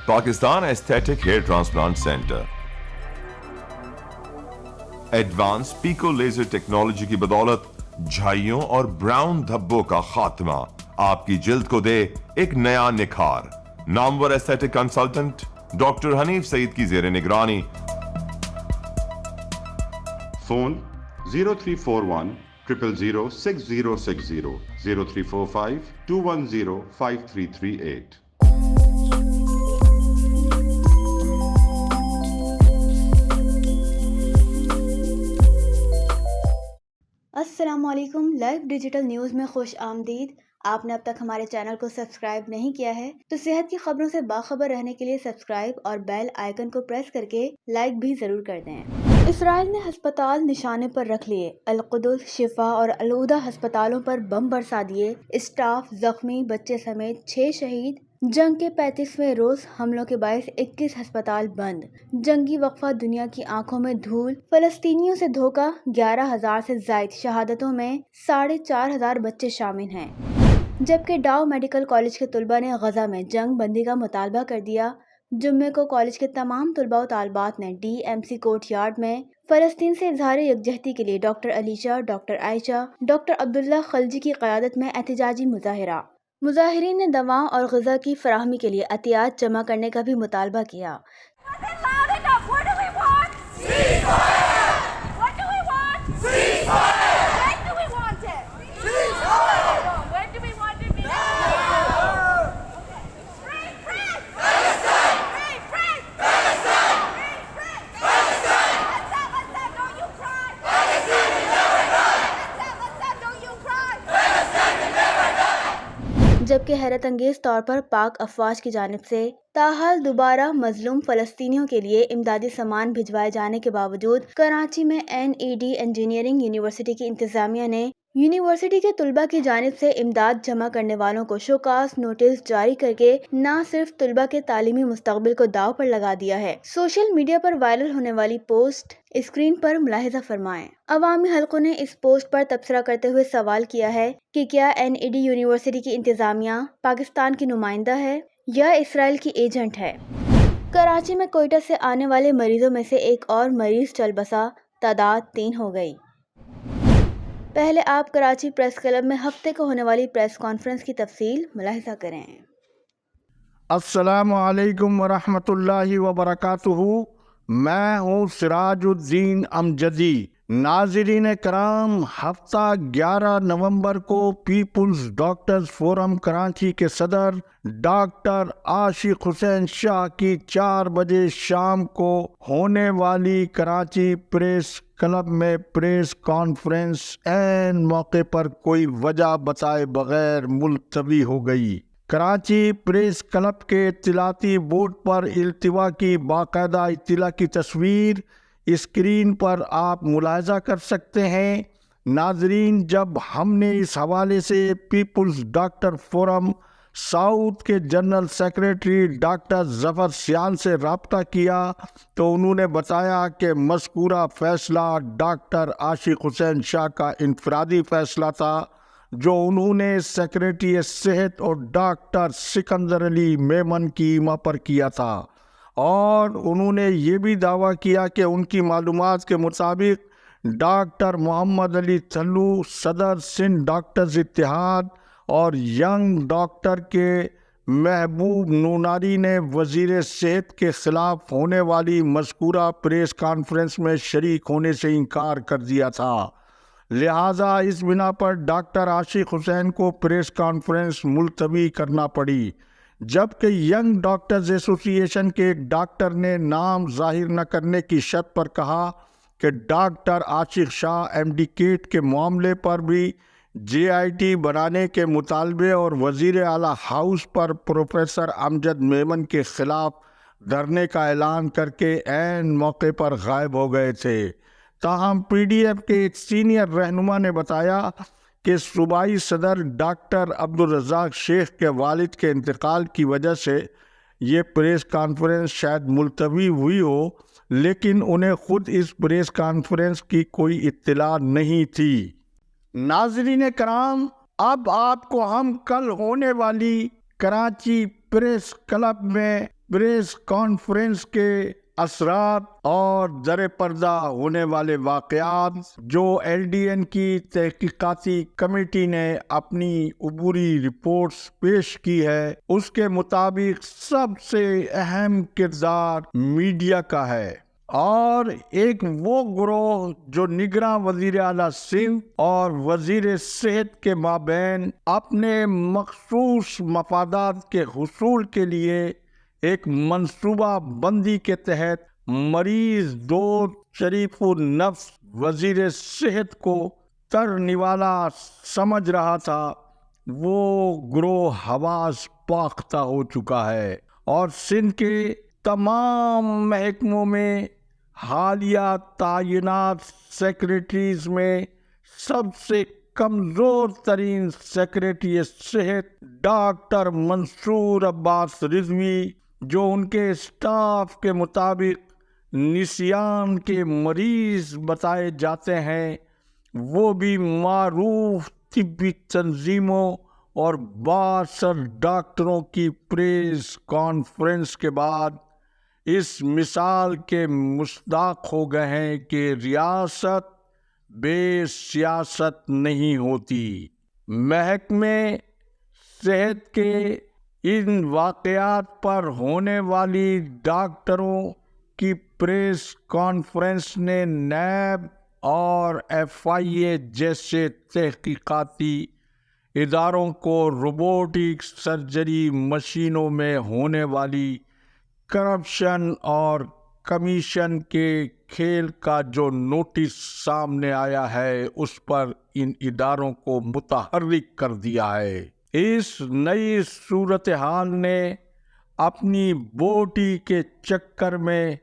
Pakistan aesthetic hair transplant centre advance pico laser technology کی بدولت جھائیوں اور براؤن دھبوں کا خاتمہ آپ کی جلد کو دے ایک نیا نکھار. نامور ایستھیٹک کنسلٹنٹ ڈاکٹر حنیف سعید کی زیر نگرانی. فون 0341 000 6060 0345 210 5338. السلام علیکم. لائیو ڈیجیٹل نیوز میں خوش آمدید. آپ نے اب تک ہمارے چینل کو سبسکرائب نہیں کیا ہے تو صحت کی خبروں سے باخبر رہنے کے لیے سبسکرائب اور بیل آئیکن کو پریس کر کے لائک بھی ضرور کر دیں. اسرائیل نے ہسپتال نشانے پر رکھ لیے. القدس، شفا اور الہدا ہسپتالوں پر بم برسا دیے. اسٹاف زخمی، بچے سمیت 6 شہید. جنگ کے 35ویں روز حملوں کے باعث 21 ہسپتال بند. جنگی وقفہ دنیا کی آنکھوں میں دھول. فلسطینیوں سے دھوکہ. 11,000 سے زائد شہادتوں میں 4,500 بچے شامل ہیں. جبکہ ڈاؤ میڈیکل کالج کے طلباء نے غزہ میں جنگ بندی کا مطالبہ کر دیا. جمعے کو کالج کے تمام طلباء و طالبات نے D M C courtyard میں فلسطین سے اظہار یکجہتی کے لیے doctor Alisha, doctor Ayesha, doctor Abdullah Khilji کی قیادت میں احتجاجی مظاہرہ. مظاہرین نے دواؤں اور غذا کی فراہمی کے لیے عطیات جمع کرنے کا بھی مطالبہ کیا. جبکہ حیرت انگیز طور پر پاک افواج کی جانب سے تاحال دوبارہ مظلوم فلسطینیوں کے لیے امدادی سامان بھجوائے جانے کے باوجود کراچی میں NED انجینئرنگ یونیورسٹی کی انتظامیہ نے یونیورسٹی کے طلباء کی جانب سے امداد جمع کرنے والوں کو شوکاز نوٹس جاری کر کے نہ صرف طلباء کے تعلیمی مستقبل کو داؤ پر لگا دیا ہے. سوشل میڈیا پر وائرل ہونے والی پوسٹ اسکرین پر ملاحظہ فرمائیں. عوامی حلقوں نے اس پوسٹ پر تبصرہ کرتے ہوئے سوال کیا ہے کہ کیا NED یونیورسٹی کی انتظامیہ پاکستان کی نمائندہ ہے یا اسرائیل کی ایجنٹ ہے. کراچی میں کوئٹہ سے آنے والے مریضوں میں سے ایک اور مریض چل بسا. تعداد 3 ہو گئی. پہلے آپ کراچی پریس کلب میں ہفتے کو ہونے والی پریس کانفرنس کی تفصیل ملاحظہ کریں. السلام علیکم ورحمۃ اللہ وبرکاتہ. میں ہوں سراج الدین امجدی. ناظرین کرام، ہفتہ 11 نومبر کو پیپلز ڈاکٹرز فورم کراچی کے صدر ڈاکٹر عاشق حسین شاہ کی 4 بجے شام کو ہونے والی کراچی پریس کلب میں پریس کانفرنس عین موقع پر کوئی وجہ بتائے بغیر ملتوی ہو گئی. کراچی پریس کلب کے اطلاعاتی بورڈ پر التوا کی باقاعدہ اطلاع کی تصویر اسکرین پر آپ ملاحظہ کر سکتے ہیں. ناظرین، جب ہم نے اس حوالے سے پیپلز ڈاکٹر فورم ساؤتھ کے جنرل سیکریٹری ڈاکٹر ظفر سیال سے رابطہ کیا تو انہوں نے بتایا کہ مذکورہ فیصلہ ڈاکٹر عاشق حسین شاہ کا انفرادی فیصلہ تھا جو انہوں نے سیکریٹری صحت اور ڈاکٹر سکندر علی میمن کی ایما پر کیا تھا، اور انہوں نے یہ بھی دعویٰ کیا کہ ان کی معلومات کے مطابق ڈاکٹر محمد علی تھلو صدر سندھ ڈاکٹرز اتحاد اور ینگ ڈاکٹر کے محبوب نوناری نے وزیر صحت کے خلاف ہونے والی مذکورہ پریس کانفرنس میں شریک ہونے سے انکار کر دیا تھا. لہٰذا اس بنا پر ڈاکٹر عاشق حسین کو پریس کانفرنس ملتوی کرنا پڑی. جبکہ ینگ ڈاکٹرز ایسوسی ایشن کے ایک ڈاکٹر نے نام ظاہر نہ کرنے کی شرط پر کہا کہ ڈاکٹر عاشق شاہ ایمڈیکیٹ کے معاملے پر بھی JIT بنانے کے مطالبے اور وزیر اعلیٰ ہاؤس پر پروفیسر امجد میمن کے خلاف دھرنے کا اعلان کر کے عین موقع پر غائب ہو گئے تھے. تاہم PDF کے ایک سینئر رہنما نے بتایا کہ صوبائی صدر ڈاکٹر عبدالرزاق شیخ کے والد کے انتقال کی وجہ سے یہ پریس کانفرنس شاید ملتوی ہوئی ہو، لیکن انہیں خود اس پریس کانفرنس کی کوئی اطلاع نہیں تھی. ناظرین کرام، اب آپ کو ہم کل ہونے والی کراچی پریس کلب میں پریس کانفرنس کے اثرات اور زر پردہ ہونے والے واقعات جو LDN کی تحقیقاتی کمیٹی نے اپنی عبوری رپورٹس پیش کی ہے، اس کے مطابق سب سے اہم کردار میڈیا کا ہے، اور ایک وہ گروہ جو نگراں وزیر اعلیٰ سندھ اور وزیر صحت کے مابین اپنے مخصوص مفادات کے حصول کے لیے ایک منصوبہ بندی کے تحت مریض دوست شریف النفس وزیر صحت کو ترنیوالا سمجھ رہا تھا، وہ گروہ حواس پاختہ ہو چکا ہے اور سندھ کے تمام محکموں میں حالیہ تعینات سیکریٹریز میں سب سے کمزور ترین سیکریٹری صحت ڈاکٹر منصور عباس رضوی، جو ان کے اسٹاف کے مطابق نسیان کے مریض بتائے جاتے ہیں، وہ بھی معروف طبی تنظیموں اور بااثر ڈاکٹروں کی پریس کانفرنس کے بعد اس مثال کے مصداق ہو گئے ہیں کہ ریاست بے سیاست نہیں ہوتی۔ محکمہ صحت کے ان واقعات پر ہونے والی ڈاکٹروں کی پریس کانفرنس نے نیب اور FIA جیسے تحقیقاتی اداروں کو روبوٹک سرجری مشینوں میں ہونے والی کرپشن اور کمیشن کے کھیل کا جو نوٹس سامنے آیا ہے، اس پر ان اداروں کو متحرک کر دیا ہے۔ اس نئی صورتحال نے اپنی بوٹی کے چکر میں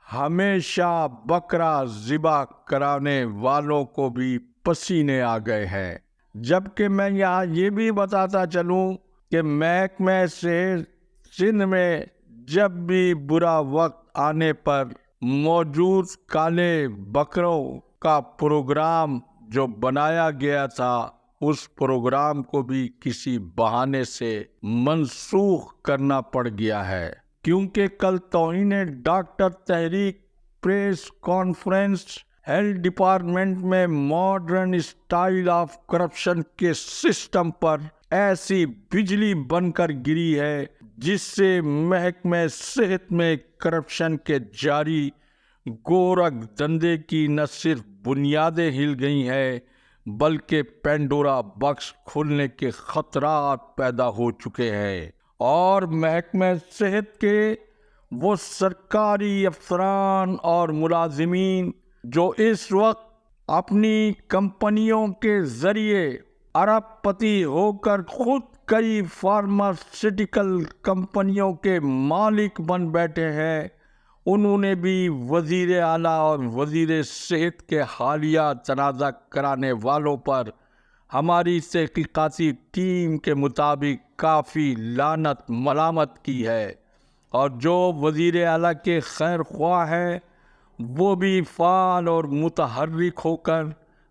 ہمیشہ بکرا ذبح کرانے والوں کو بھی پسینے آ گئے ہیں، جبکہ میں یہاں یہ بھی بتاتا چلوں کہ محکمہ صحت سندھ میں جب بھی برا وقت آنے پر موجود کالے بکروں کا پروگرام جو بنایا گیا تھا، اس پروگرام کو بھی کسی بہانے سے منسوخ کرنا پڑ گیا ہے، کیونکہ کل توہین ڈاکٹر تحریک پریس کانفرنس ہیلتھ ڈپارٹمنٹ میں ماڈرن اسٹائل آف کرپشن کے سسٹم پر ایسی بجلی بن کر گری ہے جس سے محکمہ صحت میں کرپشن کے جاری گورکھ دندے کی نہ صرف بنیادیں ہل گئی ہیں بلکہ پینڈورا باکس کھلنے کے خطرات پیدا ہو چکے ہیں، اور محکمہ صحت کے وہ سرکاری افسران اور ملازمین جو اس وقت اپنی کمپنیوں کے ذریعے ارب پتی ہو کر خود کئی فارماسیوٹیکل کمپنیوں کے مالک بن بیٹھے ہیں، انہوں نے بھی وزیر اعلیٰ اور وزیر صحت کے حالیہ تنازع کرانے والوں پر ہماری تحقیقاتی ٹیم کے مطابق کافی لعنت ملامت کی ہے، اور جو وزیر اعلیٰ کے خیر خواہ ہیں وہ بھی فعال اور متحرک ہو کر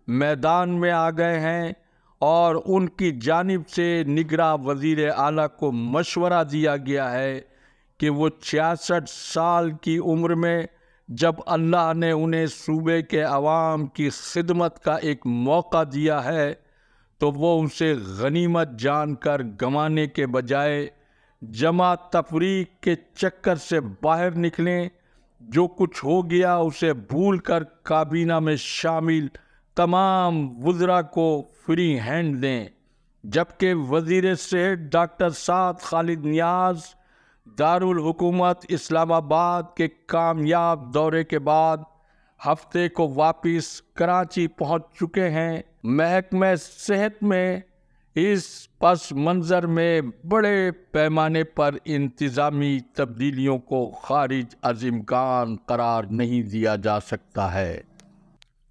میدان میں آ گئے ہیں، اور ان کی جانب سے نگراں وزیر اعلیٰ کو مشورہ دیا گیا ہے کہ وہ 66 سال کی عمر میں جب اللہ نے انہیں صوبے کے عوام کی خدمت کا ایک موقع دیا ہے تو وہ اسے غنیمت جان کر گنوانے کے بجائے جمع تفریق کے چکر سے باہر نکلیں، جو کچھ ہو گیا اسے بھول کر کابینہ میں شامل تمام وزراء کو فری ہینڈ دیں، جبکہ وزیر صحت ڈاکٹر سعد خالد نیاز دارالحکومت اسلام آباد کے کامیاب دورے کے بعد ہفتے کو واپس کراچی پہنچ چکے ہیں۔ محکمہ صحت میں اس پس منظر میں بڑے پیمانے پر انتظامی تبدیلیوں کو خارج از امکان قرار نہیں دیا جا سکتا ہے۔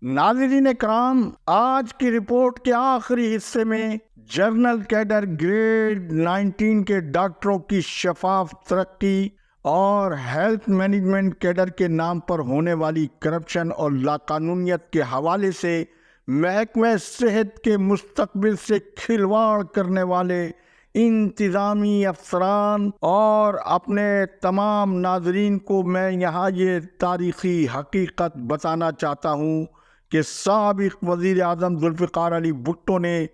ناظرین کرام، آج کی رپورٹ کے آخری حصے میں جنرل کیڈر گریڈ 19 کے ڈاکٹروں کی شفاف ترقی اور ہیلتھ مینجمنٹ کیڈر کے نام پر ہونے والی کرپشن اور لاقانونیت کے حوالے سے محکمہ صحت کے مستقبل سے کھلواڑ کرنے والے انتظامی افسران اور اپنے تمام ناظرین کو میں یہاں یہ تاریخی حقیقت بتانا چاہتا ہوں کہ سابق وزیر اعظم ذوالفقار علی بھٹو نے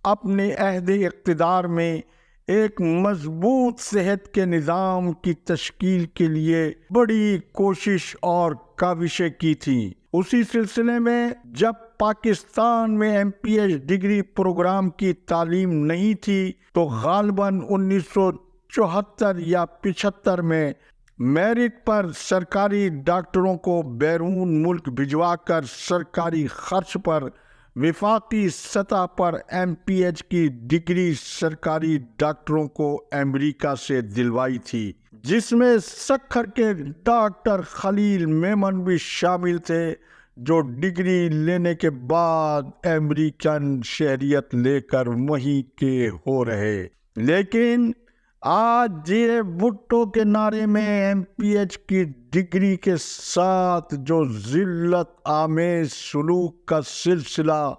اپنے عہد اقتدار میں ایک مضبوط صحت کے نظام کی تشکیل کے لیے بڑی کوشش اور کاوشیں کی تھیں۔ اسی سلسلے میں جب پاکستان میں MPH ڈگری پروگرام کی تعلیم نہیں تھی تو غالباً 1974 یا 75 میں میرٹ پر سرکاری ڈاکٹروں کو بیرون ملک بھجوا کر سرکاری خرچ پر وفاقی سطح پر MPH کی ڈگری سرکاری ڈاکٹروں کو امریکہ سے دلوائی تھی، جس میں سکھر کے ڈاکٹر خلیل میمن بھی شامل تھے، جو ڈگری لینے کے بعد امریکن شہریت لے کر وہیں کے ہو رہے۔ لیکن آج یہ بھٹو کے نعرے میں MPH کی ڈگری کے ساتھ جو ذلت آمیز سلوک کا سلسلہ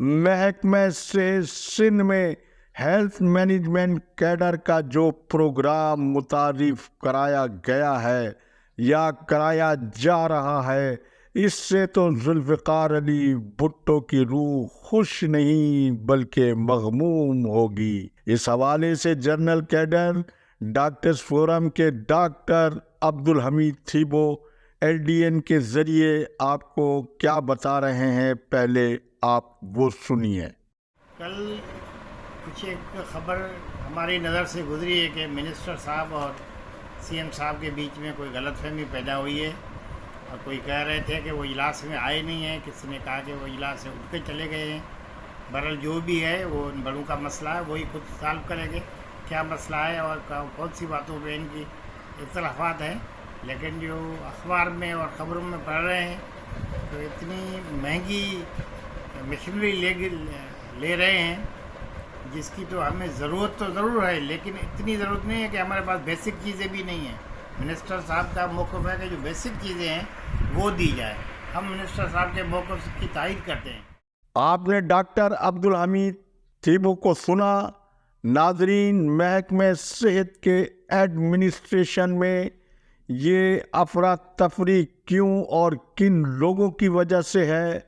محکمہ سے سندھ میں ہیلتھ مینجمنٹ کیڈر کا جو پروگرام متعارف کرایا گیا ہے یا کرایا جا رہا ہے، اس سے تو ذوالفقار علی بھٹو کی روح خوش نہیں بلکہ مغموم ہوگی۔ اس حوالے سے جنرل کیڈر ڈاکٹرز فورم کے ڈاکٹر عبدالحمید تھیبو LDN کے ذریعے آپ کو کیا بتا رہے ہیں، پہلے آپ وہ سنیے۔ کل کچھ ایک خبر ہماری نظر سے گزری ہے کہ منسٹر صاحب اور CM صاحب کے بیچ میں کوئی غلط فہمی پیدا ہوئی ہے، اور کوئی کہہ رہے تھے کہ وہ اجلاس میں آئے نہیں ہیں، کسی نے کہا کہ وہ اجلاس سے اٹھ کے چلے گئے ہیں۔ بہرحال جو بھی ہے وہ ان بڑوں کا مسئلہ ہے، وہی خود سالو کریں گے کیا مسئلہ ہے اور کون سی باتوں پہ ان کی اختلافات ہیں۔ لیکن جو اخبار میں اور خبروں میں پڑھ رہے ہیں تو اتنی مہنگی مشینری لے رہے ہیں جس کی تو ہمیں ضرورت تو ضرور ہے، لیکن اتنی ضرورت نہیں ہے کہ ہمارے پاس بیسک چیزیں بھی نہیں ہیں۔ منسٹر صاحب کا موقف ہے کہ جو بیسک چیزیں ہیں وہ دی جائے، ہم منسٹر صاحب کے موقف کی تائید کرتے ہیں۔ آپ نے ڈاکٹر عبدالحمید تھیبو کو سنا۔ ناظرین، محکمہ صحت کے ایڈمنسٹریشن میں یہ افراتفری کیوں اور کن لوگوں کی وجہ سے ہے،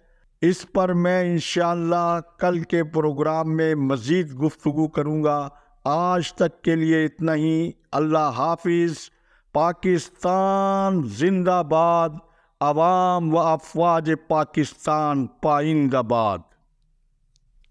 اس پر میں انشاءاللہ کل کے پروگرام میں مزید گفتگو کروں گا۔ آج تک کے لیے اتنا ہی۔ اللہ حافظ۔ پاکستان زندہ باد۔ عوام و افواج پاکستان پائندہ باد۔